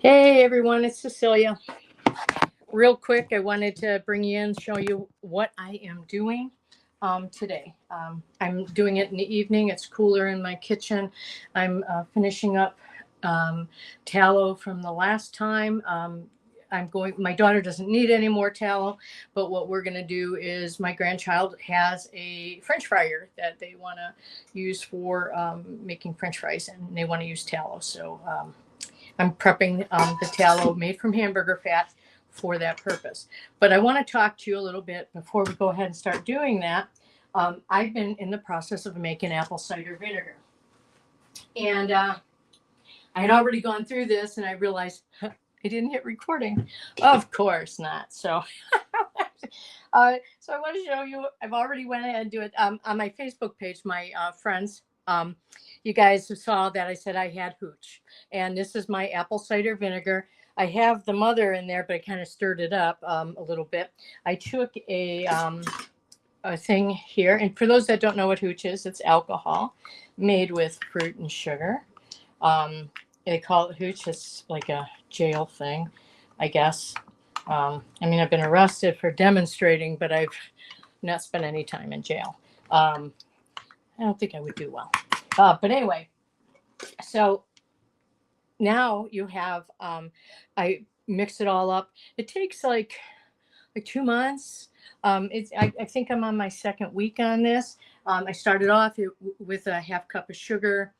Hey everyone, it's Cecilia. Real quick, I wanted to bring you in, show you what I am doing today. I'm doing it in the evening. It's cooler in my kitchen. I'm finishing up um, tallow from the last time. My daughter doesn't need any more tallow, but what we're going to do is my grandchild has a French fryer that they want to use for making French fries, and they want to use tallow. So I'm prepping the tallow made from hamburger fat for that purpose. But I want to talk to you a little bit before we go ahead and start doing that. I've been in the process of making apple cider vinegar. And I had already gone through this and I realized I didn't hit recording. Of course not. So so I want to show you, I've already went ahead and do it on my Facebook page, my friends. You guys saw that I said I had hooch, and this is my apple cider vinegar. I have the mother in there, but I kind of stirred it up a little bit. I took a thing here, and for those that don't know what hooch is, it's alcohol made with fruit and sugar. They call it hooch. It's like a jail thing, I guess. I've been arrested for demonstrating, but I've not spent any time in jail. I don't think I would do well. But anyway, so now you have, I mix it all up. It takes like 2 months. I think I'm on my second week on this. I started off with a half cup of sugar,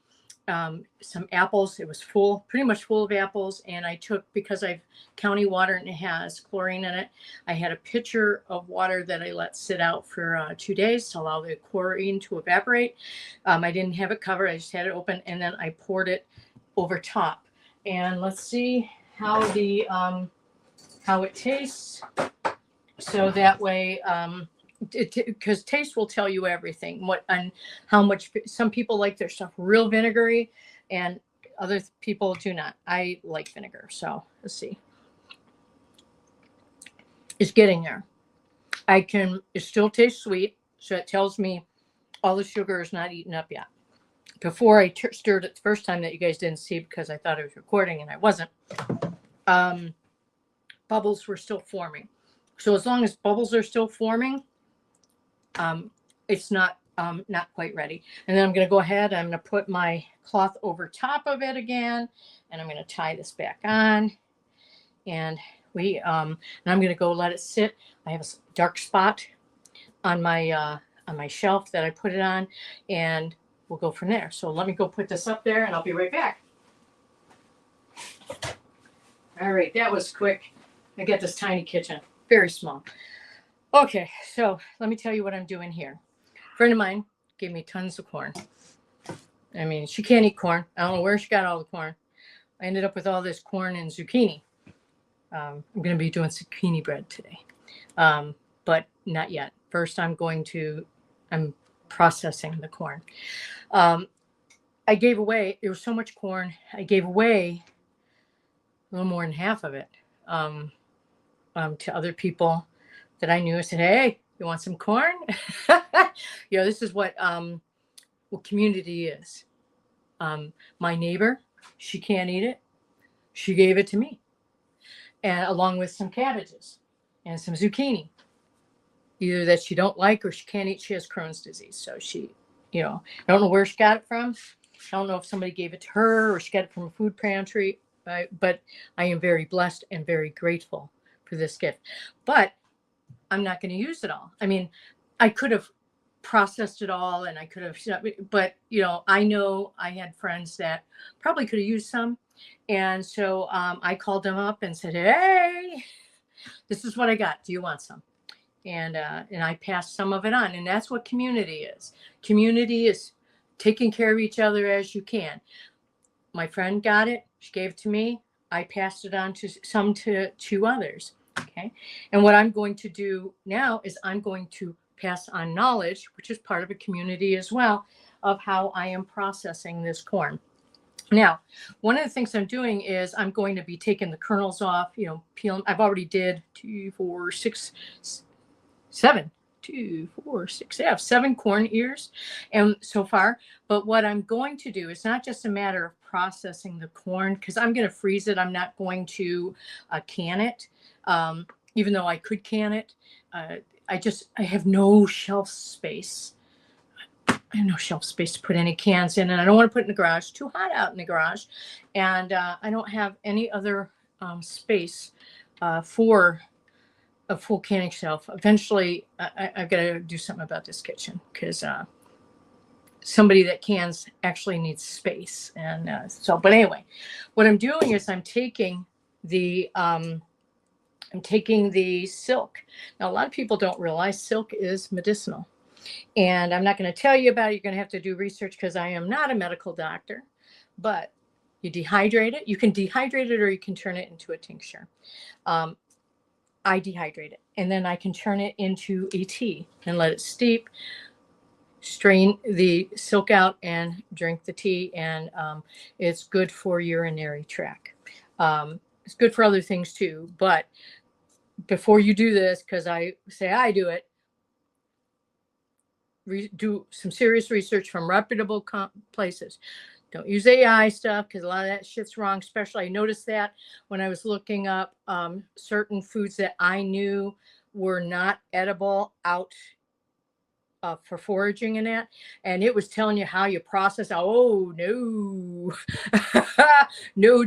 some apples. It was full, pretty much full of apples. And I took, because I've county water and it has chlorine in it, I had a pitcher of water that I let sit out for 2 days to allow the chlorine to evaporate. I didn't have it covered. I just had it open, and then I poured it over top. And let's see how how it tastes. So that way, because taste will tell you everything. What and how much. Some people like their stuff real vinegary, and other people do not. I like vinegar, so let's see. It's getting there. It still tastes sweet, so it tells me all the sugar is not eaten up yet. Before I stirred it the first time, that you guys didn't see because I thought I was recording and I wasn't, bubbles were still forming. So as long as bubbles are still forming, it's not quite ready. And then I'm going to go ahead. I'm going to put my cloth over top of it again, and I'm going to tie this back on. And I'm going to go let it sit. I have a dark spot on my shelf that I put it on, and we'll go from there. So let me go put this up there, and I'll be right back. All right, that was quick. I got this tiny kitchen, very small. Okay, so let me tell you what I'm doing here. A friend of mine gave me tons of corn. I mean, she can't eat corn. I don't know where she got all the corn. I ended up with all this corn and zucchini. I'm going to be doing zucchini bread today, but not yet. First, I'm processing the corn. I gave away, there was so much corn, I gave away a little more than half of it to other people that I knew. I said, hey, you want some corn? This is what community is. My neighbor, she can't eat it. She gave it to me, and along with some cabbages and some zucchini, either that she don't like or she can't eat. She has Crohn's disease. So she, I don't know where she got it from. I don't know if somebody gave it to her or she got it from a food pantry, but I am very blessed and very grateful for this gift. But I'm not going to use it all. I mean, I could have processed it all, and I could have, but I know I had friends that probably could have used some. And so I called them up and said, hey, this is what I got. Do you want some? And I passed some of it on. And that's what community is. Community is taking care of each other as you can. My friend got it. She gave it to me. I passed it on to others. Okay. And what I'm going to do now is I'm going to pass on knowledge, which is part of a community as well, of how I am processing this corn. Now, one of the things I'm doing is I'm going to be taking the kernels off, peeling. I've already did 7 corn ears and so far. But what I'm going to do is not just a matter of processing the corn because I'm going to freeze it. I'm not going to can it, even though I could can it. I have no shelf space. I have no shelf space to put any cans in, and I don't want to put it in the garage. Too hot out in the garage, and I don't have any other space for a full canning shelf. Eventually, I've got to do something about this kitchen because somebody that cans actually needs space. And but anyway, what I'm doing is I'm taking the silk. Now, a lot of people don't realize silk is medicinal. And I'm not going to tell you about it. You're going to have to do research because I am not a medical doctor. But you dehydrate it. You can dehydrate it or you can turn it into a tincture. I dehydrate it. And then I can turn it into a tea and let it steep, strain the silk out, and drink the tea. And it's good for urinary tract. It's good for other things too. But before you do this, because I say I do it, do some serious research from reputable places. Don't use AI stuff because a lot of that shit's wrong. Especially, I noticed that when I was looking up certain foods that I knew were not edible out for foraging and that, and it was telling you how you process. Oh no, no,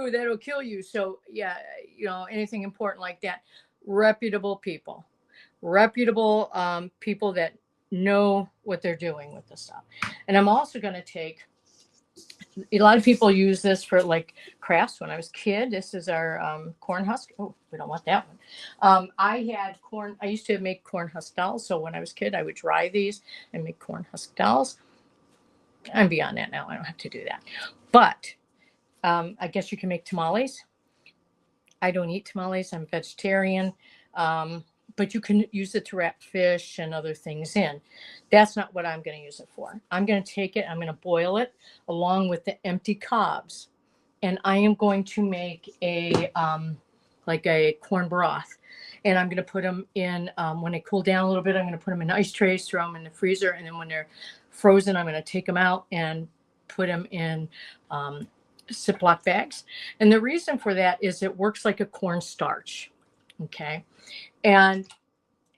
that'll kill you. So yeah, anything important like that, reputable people that know what they're doing with this stuff. And I'm also going to take, a lot of people use this for like crafts. When I was a kid, this is our corn husk. Oh, we don't want that one. I used to make corn husk dolls. So when I was a kid, I would dry these and make corn husk dolls. I'm beyond that now. I don't have to do that. But I guess you can make tamales. I don't eat tamales. I'm vegetarian. But you can use it to wrap fish and other things in. That's not what I'm going to use it for. I'm going to take it, I'm going to boil it along with the empty cobs. And I am going to make a corn broth. And I'm going to put them in, when they cool down a little bit, I'm going to put them in ice trays, throw them in the freezer. And then when they're frozen, I'm going to take them out and put them in Ziploc bags. And the reason for that is it works like a cornstarch. Okay. And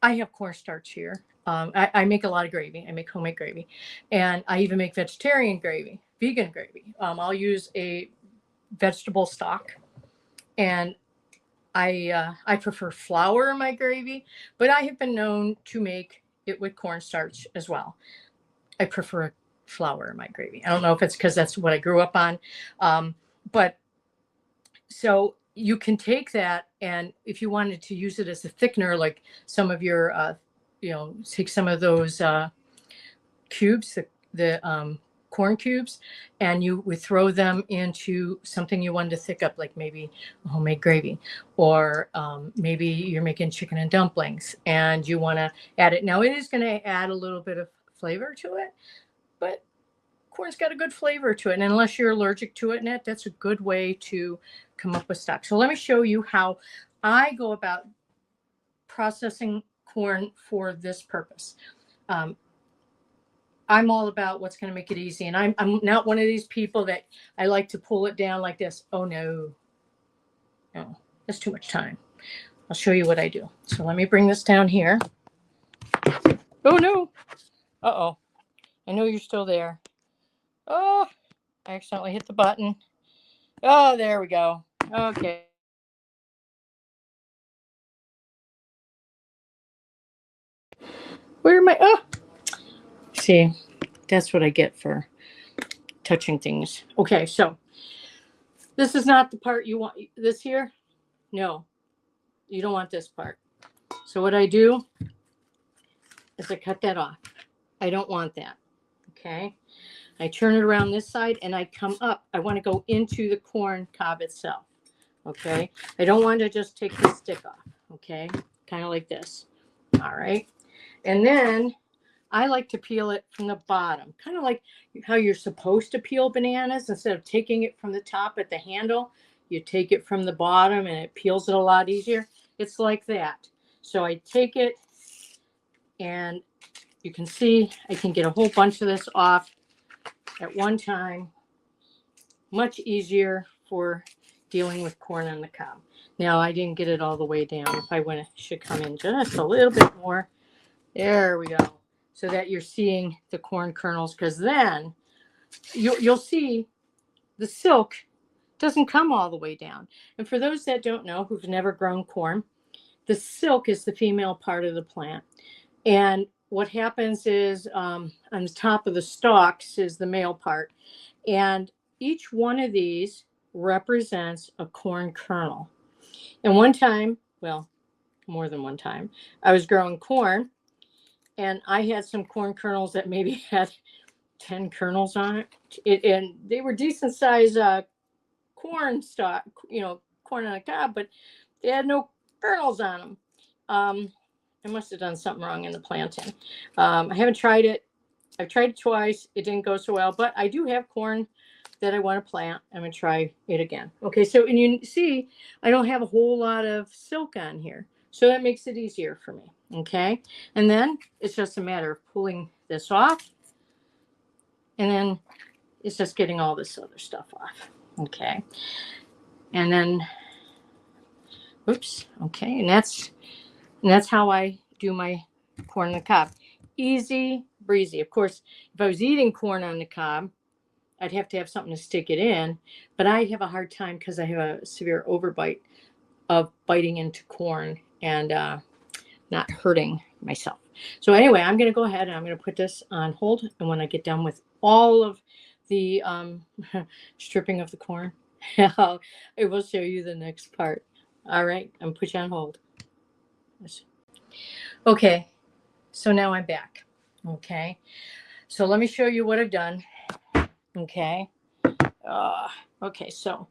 I have cornstarch here. I make a lot of gravy. I make homemade gravy. And I even make vegetarian gravy, vegan gravy. I'll use a vegetable stock. And I prefer flour in my gravy, but I have been known to make it with cornstarch as well. I prefer flour in my gravy. I don't know if it's because that's what I grew up on. But so you can take that, and if you wanted to use it as a thickener, like some of your, take some of those cubes, the corn cubes, and you would throw them into something you wanted to thick up, like maybe homemade gravy, or maybe you're making chicken and dumplings and you want to add it. Now, it is going to add a little bit of flavor to it, but corn's got a good flavor to it. And unless you're allergic to it, that's a good way to come up with stock. So let me show you how I go about processing corn for this purpose. I'm all about what's going to make it easy. And I'm not one of these people that I like to pull it down like this. Oh, no, that's too much time. I'll show you what I do. So let me bring this down here. Oh, no. Uh-oh. I know you're still there. Oh, I accidentally hit the button. Oh, there we go. Okay. Where am I? Oh, see, that's what I get for touching things. Okay, so this is not the part you want. This here? No, you don't want this part. So what I do is I cut that off. I don't want that. Okay. I turn it around this side and I come up. I want to go into the corn cob itself. Okay. I don't want to just take the stick off. Okay. Kind of like this. All right. And then I like to peel it from the bottom, kind of like how you're supposed to peel bananas. Instead of taking it from the top at the handle, you take it from the bottom and it peels it a lot easier. It's like that. So I take it, and you can see I can get a whole bunch of this off at one time. much easier for dealing with corn on the cob. Now I didn't get it all the way down. If I went, it should come in just a little bit more. There we go. So that you're seeing the corn kernels, because then you'll see the silk doesn't come all the way down. And for those that don't know, who've never grown corn, the silk is the female part of the plant. And what happens is on the top of the stalks is the male part. And each one of these represents a corn kernel. And one time, well, more than one time, I was growing corn, and I had some corn kernels that maybe had 10 kernels on it. And they were decent size corn stalk, corn on a cob, but they had no kernels on them. I must have done something wrong in the planting. I haven't tried it. I've tried it twice. It didn't go so well, but I do have corn that I want to plant. I'm going to try it again. Okay, so and you see, I don't have a whole lot of silk on here. So that makes it easier for me. Okay, and then it's just a matter of pulling this off. And then it's just getting all this other stuff off. Okay, and then, oops, okay, and that's how I do my corn on the cob. Easy breezy. Of course, if I was eating corn on the cob, I'd have to have something to stick it in, but I have a hard time because I have a severe overbite of biting into corn and not hurting myself. So anyway, I'm going to go ahead and I'm going to put this on hold. And when I get done with all of the stripping of the corn, I will show you the next part. All right, I'm put you on hold. Okay, so now I'm back. Okay, so let me show you what I've done. Okay. Okay, so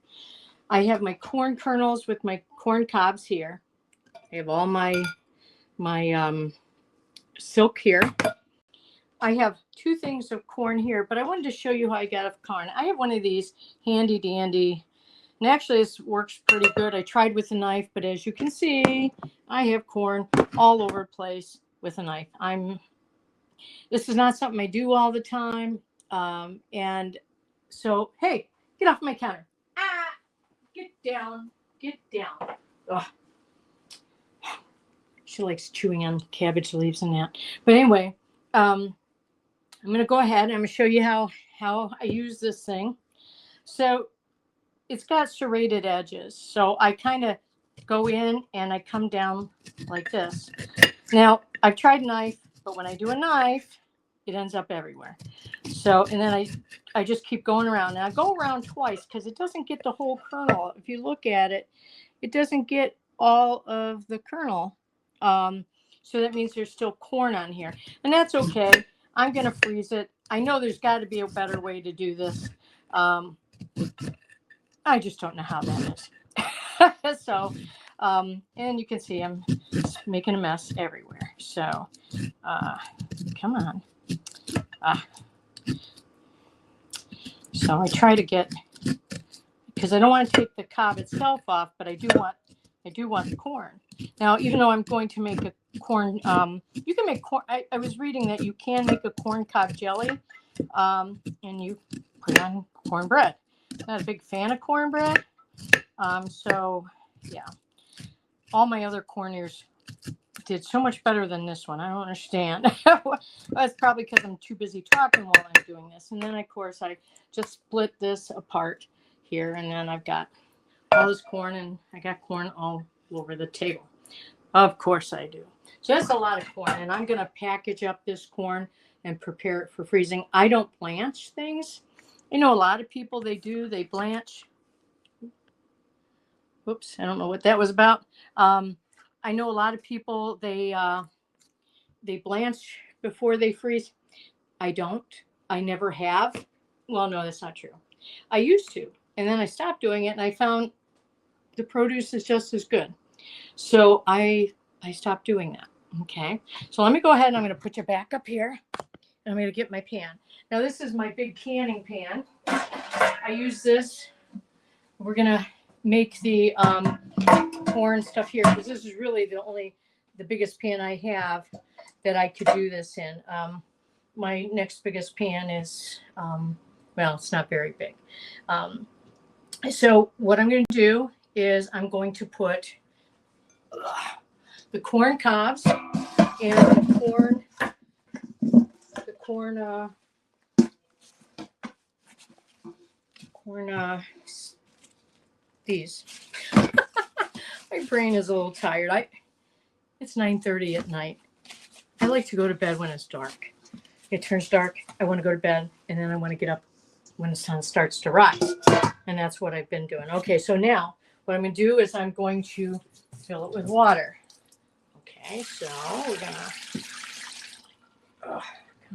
I have my corn kernels with my corn cobs here. I have all my silk here. I have two things of corn here, but I wanted to show you how I got off corn. I have one of these handy dandy, and actually this works pretty good. I tried with a knife, but as you can see, I have corn all over the place with a knife. This is not something I do all the time. And so, hey, get off my counter. Ah, get down, get down. Ugh. She likes chewing on cabbage leaves and that. But anyway, I'm going to go ahead and I'm going to show you how I use this thing. So it's got serrated edges. So I kind of go in and I come down like this. Now, I've tried knife, but when I do a knife, it ends up everywhere. So, and then I just keep going around. Now I go around twice because it doesn't get the whole kernel. If you look at it, it doesn't get all of the kernel. So that means there's still corn on here. And that's okay. I'm going to freeze it. I know there's got to be a better way to do this. I just don't know how that is. So, and you can see I'm making a mess everywhere. So, come on. So I try to get, because I don't want to take the cob itself off, but I do want the corn. Now, even though I'm going to make a corn, you can make corn. I was reading that you can make a corn cob jelly, and you put on cornbread. Not a big fan of cornbread, so yeah. All my other corn ears did so much better than this one. I don't understand. That's probably because I'm too busy talking while I'm doing this. And then, of course, I just split this apart here, and then I've got all this corn, and I got corn all over the table. Of course I do. So that's a lot of corn, and I'm going to package up this corn and prepare it for freezing. I don't blanch things. I know a lot of people, they do. They blanch. Whoops, I don't know what that was about. I know a lot of people, they blanch before they freeze. I don't. I never have. Well, no, that's not true. I used to, and then I stopped doing it, and I found the produce is just as good. So I stopped doing that. Okay. So let me go ahead and I'm going to put you back up here. And I'm going to get my pan. Now this is my big canning pan. I use this. We're going to make the corn stuff here because this is really the biggest pan I have that I could do this in. My next biggest pan is, well, it's not very big. So what I'm going to do is I'm going to put the corn cobs and these. My brain is a little tired. It's 9:30 at night. I like to go to bed when it's dark. It turns dark. I want to go to bed, and then I want to get up when the sun starts to rise. And that's what I've been doing. Okay, so now what I'm going to do is I'm going to fill it with water. Okay, so we're going to, come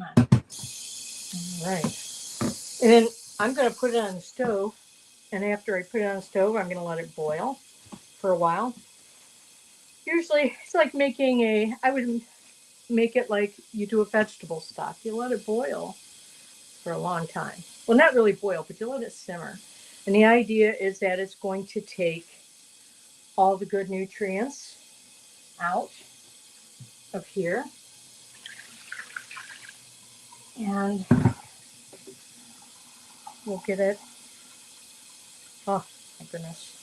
on. All right. And then I'm going to put it on the stove. And after I put it on the stove, I'm going to let it boil for a while. Usually it's like I would make it like you do a vegetable stock. You let it boil for a long time. Well, not really boil, but you let it simmer. And the idea is that it's going to take all the good nutrients out of here. And we'll get it. Oh, my goodness.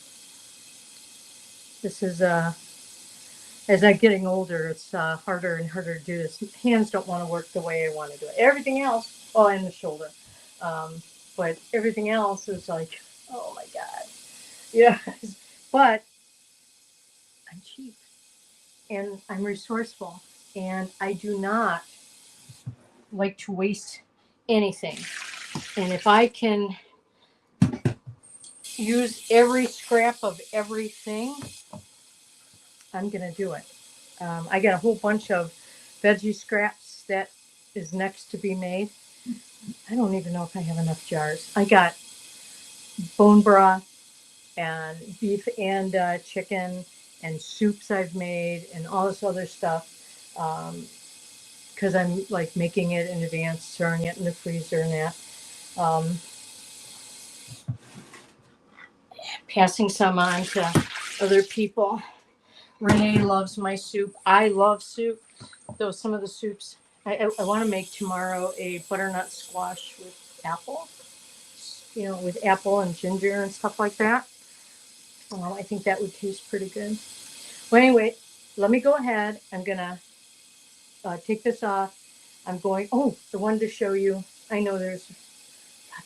This is, as I'm getting older, it's harder and harder to do this. Hands don't want to work the way I want to do it. Everything else, oh, and the shoulder. But everything else is like, oh my God. Yeah. But I'm cheap and I'm resourceful and I do not like to waste anything. And if I can use every scrap of everything, I'm going to do it. I got a whole bunch of veggie scraps that is next to be made. I don't even know if I have enough jars. I got bone broth and beef and chicken and soups I've made and all this other stuff. Because I'm like making it in advance, storing it in the freezer and that. Passing some on to other people. Renee loves my soup. I love soup. Though some of the soups, I want to make tomorrow a butternut squash with apple, with apple and ginger and stuff like that. I think that would taste pretty good. Well, anyway, let me go ahead. I'm going to take this off. I wanted to show you. I know God,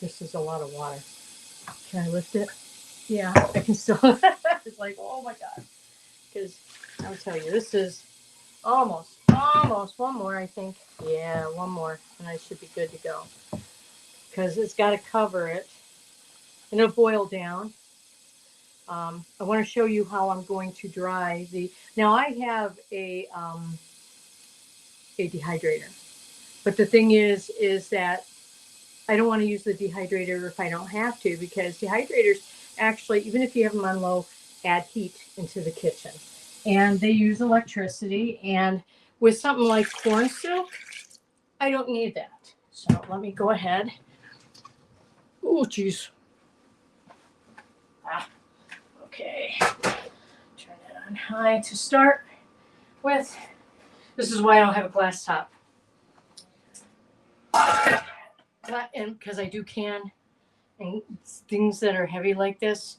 this is a lot of water. Can I lift it? Yeah, I can still. It's like, oh my God. Because I'll tell you, this is almost one more, I think. Yeah, one more, and I should be good to go. Because it's got to cover it, and it'll boil down. I want to show you how I'm going to dry the. Now I have a dehydrator, but the thing is that I don't want to use the dehydrator if I don't have to, because dehydrators actually, even if you have them on low, add heat into the kitchen. And they use electricity. And with something like corn soup, I don't need that. So let me go ahead. Oh, geez. Okay. Turn it on high to start with. This is why I don't have a glass top. And because I do can, and things that are heavy like this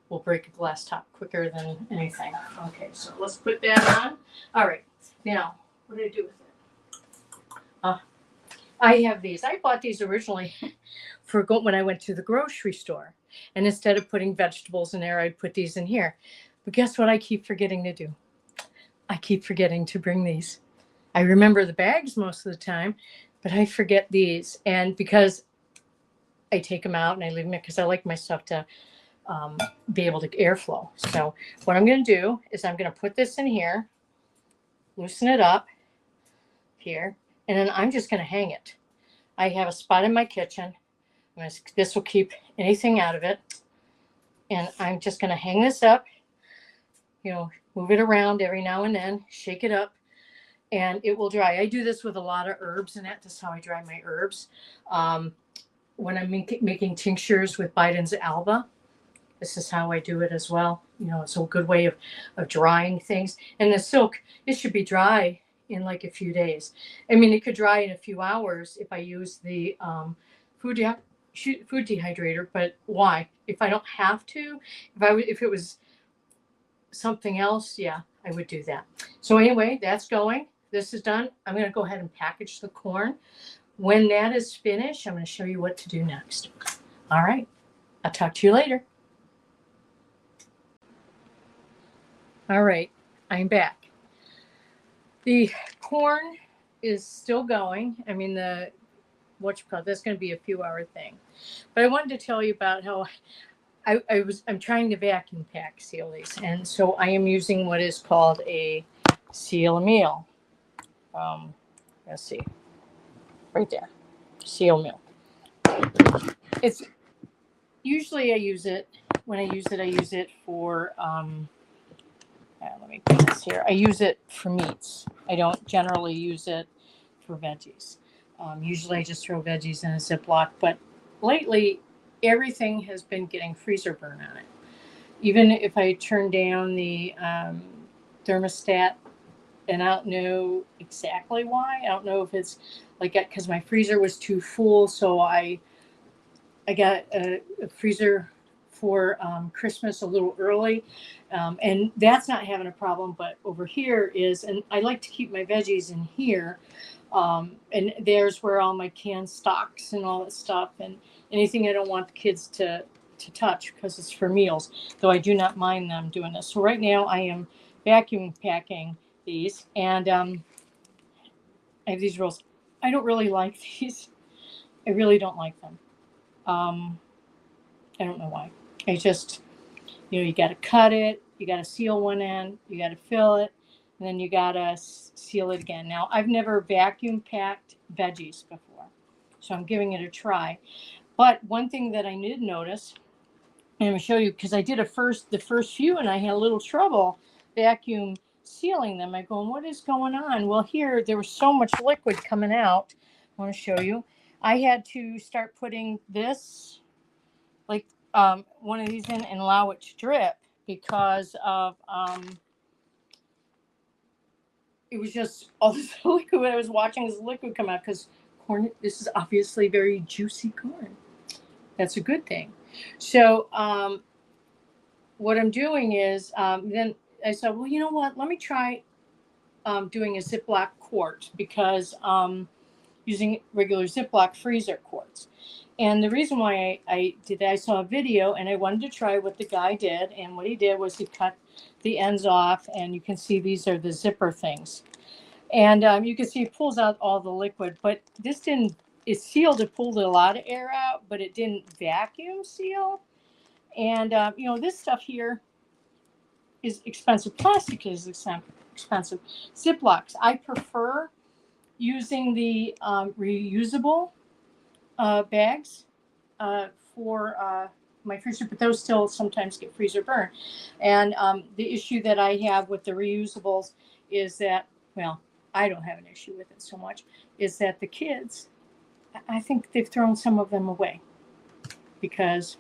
will break a glass top quicker than anything. Okay, so let's put that on. All right, now what do I do with it? I have these. I bought these originally for when I went to the grocery store, and instead of putting vegetables in there, I'd put these in here. But guess what? I keep forgetting to do. I keep forgetting to bring these. I remember the bags most of the time, but I forget these, and because I take them out and I leave them because I like my stuff to be able to airflow. So what I'm going to do is I'm going to put this in here, loosen it up here, and then I'm just going to hang it. I have a spot in my kitchen. This will keep anything out of it. And I'm just going to hang this up, move it around every now and then, shake it up, and it will dry. I do this with a lot of herbs and that. This is how I dry my herbs. When I'm making tinctures with Biden's Alba, this is how I do it as well. It's a good way of drying things. And the silk, it should be dry in like a few days. I mean, it could dry in a few hours if I use the food food dehydrator, but why? If I don't have to, if it was something else, yeah, I would do that. So anyway, that's going. This is done. I'm going to go ahead and package the corn. When that is finished, I'm going to show you what to do next. All right. I'll talk to you later. All right. I'm back. The corn is still going. I mean, that's going to be a few hour thing. But I wanted to tell you about how I'm trying to vacuum pack seal these. And so I am using what is called a seal meal. Let's see. Right there. Seal meal. It's usually I use it for let me put this here. I use it for meats. I don't generally use it for veggies. Usually I just throw veggies in a Ziploc, but lately everything has been getting freezer burn on it. Even if I turn down the thermostat, and I don't know exactly why. I don't know if it's like because my freezer was too full, so I got a freezer for Christmas a little early, and that's not having a problem. But over here is, and I like to keep my veggies in here, and there's where all my canned stocks and all that stuff, and anything I don't want the kids to touch because it's for meals. Though I do not mind them doing this. So right now I am vacuum packing these, and I have these rolls. I don't really like these. I really don't like them. I don't know why. I just, you got to cut it, you got to seal one end, you got to fill it, and then you got to seal it again. Now, I've never vacuum packed veggies before, so I'm giving it a try. But one thing that I did notice, and I'm going to show you, because I did the first few, and I had a little trouble vacuum sealing them. I'm going, what is going on? Well, here, there was so much liquid coming out. I want to show you. I had to start putting this, like one of these in and allow it to drip because of it was just all this liquid. I was watching this liquid come out because corn, this is obviously very juicy corn. That's a good thing. So what I'm doing is then I said, well, you know what, let me try doing a Ziploc quart because using regular Ziploc freezer quarts. And the reason why I did that, I saw a video and I wanted to try what the guy did. And what he did was he cut the ends off, and you can see these are the zipper things. And you can see it pulls out all the liquid, but this didn't, it's sealed, it pulled a lot of air out, but it didn't vacuum seal. And, this stuff here is expensive. Plastic is expensive. Ziplocs, I prefer using the reusable bags for my freezer, but those still sometimes get freezer burn. And the issue that I have with the reusables is that, well, I don't have an issue with it so much, is that the kids, I think they've thrown some of them away because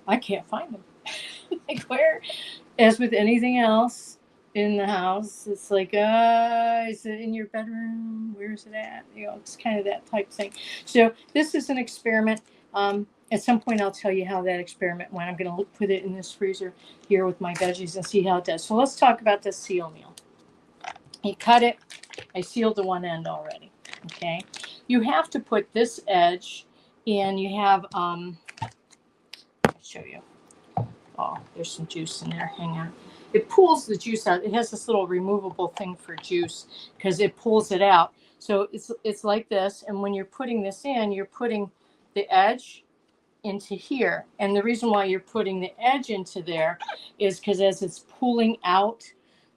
I can't find them. Like where, as with anything else in the house, it's like, is it in your bedroom? Where's it at? It's kind of that type thing. So this is an experiment. At some point, I'll tell you how that experiment went. I'm going to put it in this freezer here with my veggies and see how it does. So let's talk about this seal meal. You cut it. I sealed the one end already. Okay. You have to put this edge in. You have, I'll show you. Oh, there's some juice in there. Hang on. It pulls the juice out. It has this little removable thing for juice because it pulls it out. So it's like this. And when you're putting this in, you're putting the edge into here. And the reason why you're putting the edge into there is because as it's pulling out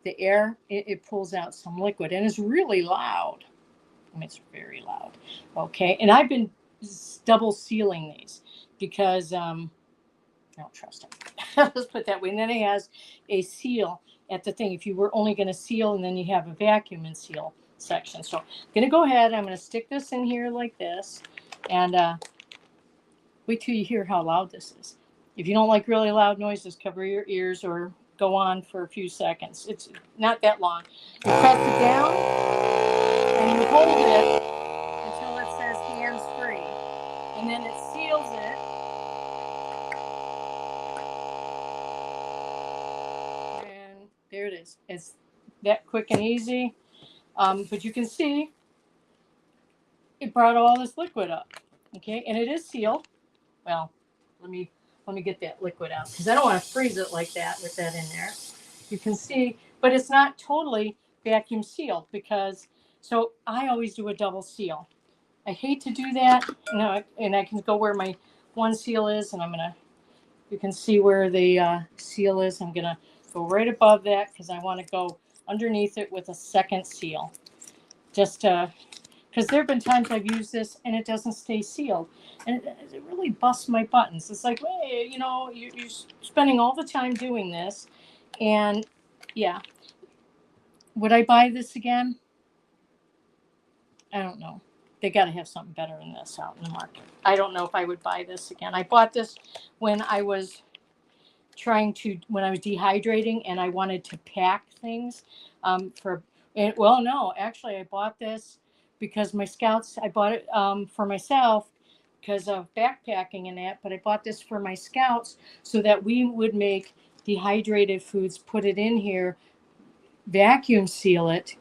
the air, it pulls out some liquid. And it's really loud. I mean, it's very loud. Okay. And I've been double sealing these because I don't trust it. Let's put it that way. And then it has a seal at the thing. If you were only going to seal, and then you have a vacuum and seal section. So I'm going to go ahead. I'm going to stick this in here like this. And wait till you hear how loud this is. If you don't like really loud noises, cover your ears or go on for a few seconds. It's not that long. You press it down and you hold it until it says hands free. And then it seals. seals it. And there it is. It's that quick and easy. But you can see it brought all this liquid up. Okay, and it is sealed. Well, let me get that liquid out because I don't want to freeze it like that with that in there. You can see, but it's not totally vacuum sealed because, so I always do a double seal. I hate to do that, and I can go where my one seal is, and you can see where the seal is. I'm gonna go right above that because I want to go underneath it with a second seal. Just because there have been times I've used this and it doesn't stay sealed, and it really busts my buttons. It's like, hey, you're spending all the time doing this, and yeah, would I buy this again? I don't know. They got to have something better than this out in the market. I don't know if I would buy this again. I bought this when I was dehydrating and I wanted to pack things no, actually I bought this because I bought it for myself because of backpacking and that, but I bought this for my scouts so that we would make dehydrated foods, put it in here, vacuum seal it.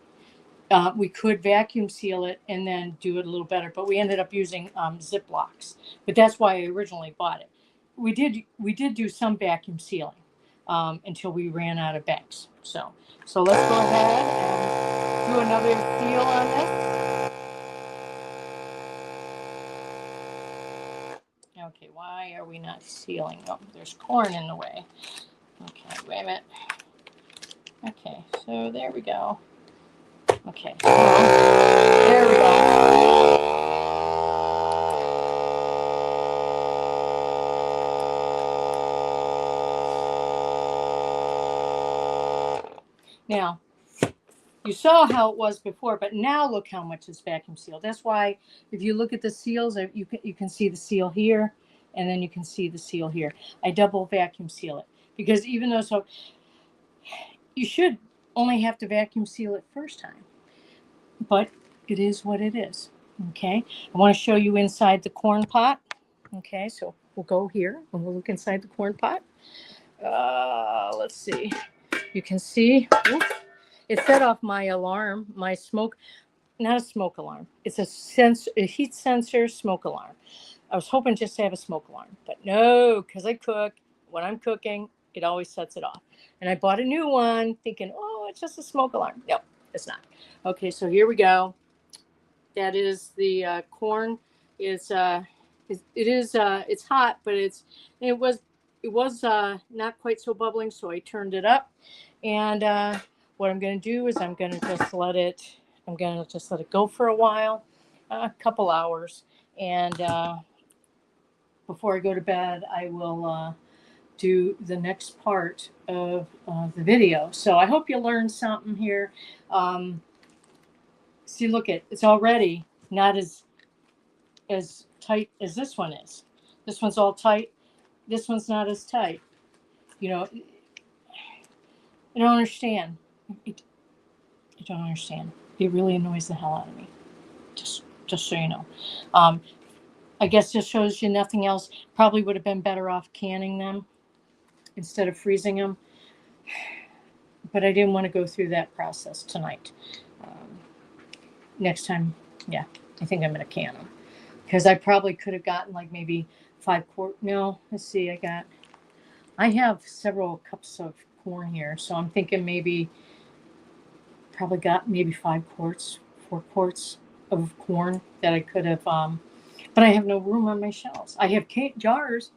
We could vacuum seal it and then do it a little better, but we ended up using Ziplocs. But that's why I originally bought it. We did do some vacuum sealing until we ran out of bags. So let's go ahead and do another seal on this. Okay, why are we not sealing? Oh, there's corn in the way. Okay, wait a minute. Okay, so there we go. Okay, there we go. Now, you saw how it was before, but now look how much is vacuum sealed. That's why if you look at the seals, you can see the seal here, and then you can see the seal here. I double vacuum seal it because even though you should only have to vacuum seal it first time, but it is what it is. Okay, I want to show you inside the corn pot. Okay, so we'll go here and we'll look inside the corn pot. Let's see. You can see. Oops, it set off my alarm, my smoke, not a smoke alarm. It's a heat sensor smoke alarm. I was hoping just to have a smoke alarm, but no, because I cook. When I'm cooking, it always sets it off. And I bought a new one thinking, oh, it's just a smoke alarm. No, it's not. Okay, so here we go. That is the corn. It's hot, but it was not quite so bubbling, so I turned it up. And what I'm going to do is I'm going to just let it go for a while, a couple hours, and before I go to bed, I will do the next part of the video. So I hope you learned something here. See, look, it's already not as tight as this one is. This one's all tight. This one's not as tight. I don't understand. I don't understand. It really annoys the hell out of me. Just so you know. I guess this shows you nothing else. Probably would have been better off canning them instead of freezing them. But I didn't want to go through that process tonight. Next time, yeah, I think I'm going to can them. Because I probably could have gotten like maybe 5 quart. No, let's see. I have several cups of corn here. So I'm thinking probably got maybe 5 quarts, 4 quarts of corn that I could have. But I have no room on my shelves. I have jars.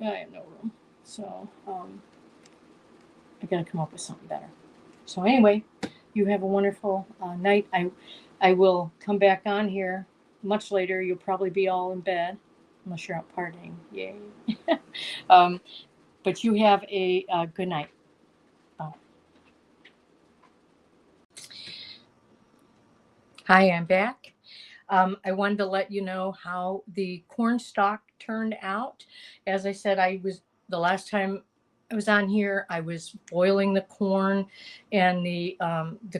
I have no room. So I got to come up with something better. So anyway, you have a wonderful night. I will come back on here much later. You'll probably be all in bed, unless you're out partying. Yay. But you have a good night. Bye. Hi, I'm back. I wanted to let you know how the corn stalk turned out. As I said, the last time I was on here, I was boiling the corn and the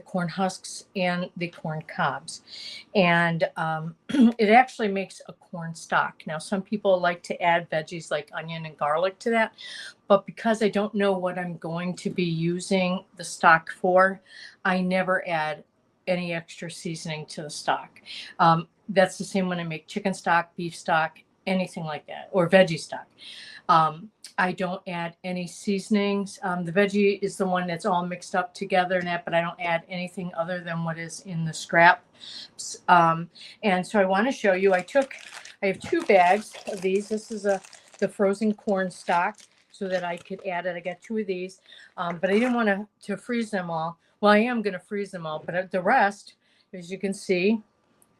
corn husks and the corn cobs. And it actually makes a corn stock. Now, some people like to add veggies like onion and garlic to that, but because I don't know what I'm going to be using the stock for, I never add any extra seasoning to the stock. That's the same when I make chicken stock, beef stock, anything like that, or veggie stock. I don't add any seasonings. The veggie is the one that's all mixed up together and that, but I don't add anything other than what is in the scraps. And so I want to show you, I have 2 bags of these. This is the frozen corn stock so that I could add it. I got 2 of these, but I didn't want to freeze them all. Well, I am going to freeze them all, but the rest, as you can see,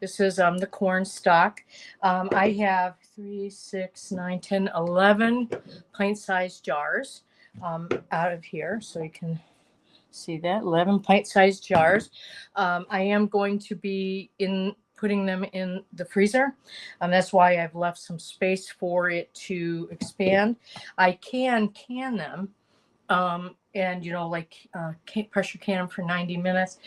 this is the corn stock. I have 3, 6, 9, 10, 11 pint-sized jars out of here. So you can see that, 11 pint-sized jars. I am going to be putting them in the freezer. That's why I've left some space for it to expand. I can them and, like pressure can them for 90 minutes.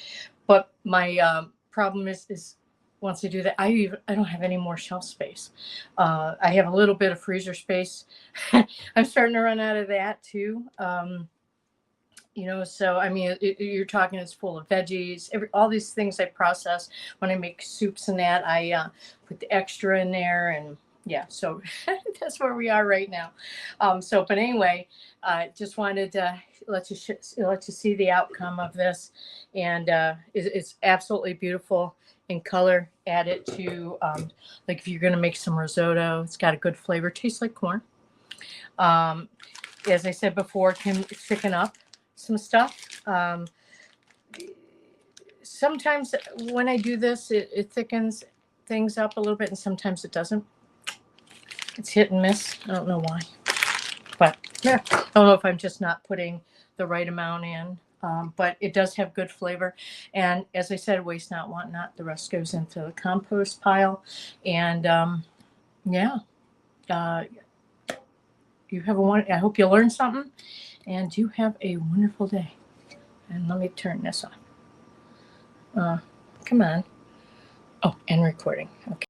But my problem is once I do that, I don't have any more shelf space. I have a little bit of freezer space. I'm starting to run out of that too. So I mean, you're talking, it's full of veggies, all these things I process when I make soups and that. I put the extra in there, and yeah, so that's where we are right now. But anyway, just wanted to let you see the outcome of this, and it's absolutely beautiful in color. Add it to like if you're going to make some risotto, it's got a good flavor. Tastes like corn. As I said before, it can thicken up some stuff. Sometimes when I do this, it thickens things up a little bit, and sometimes it doesn't. It's hit and miss. I don't know why, but yeah, I don't know if I'm just not putting the right amount in. But it does have good flavor. And as I said, waste not, want not. The rest goes into the compost pile. And yeah, you have I hope you learned something, and you have a wonderful day. And let me turn this on. Come on. Oh, and recording. Okay.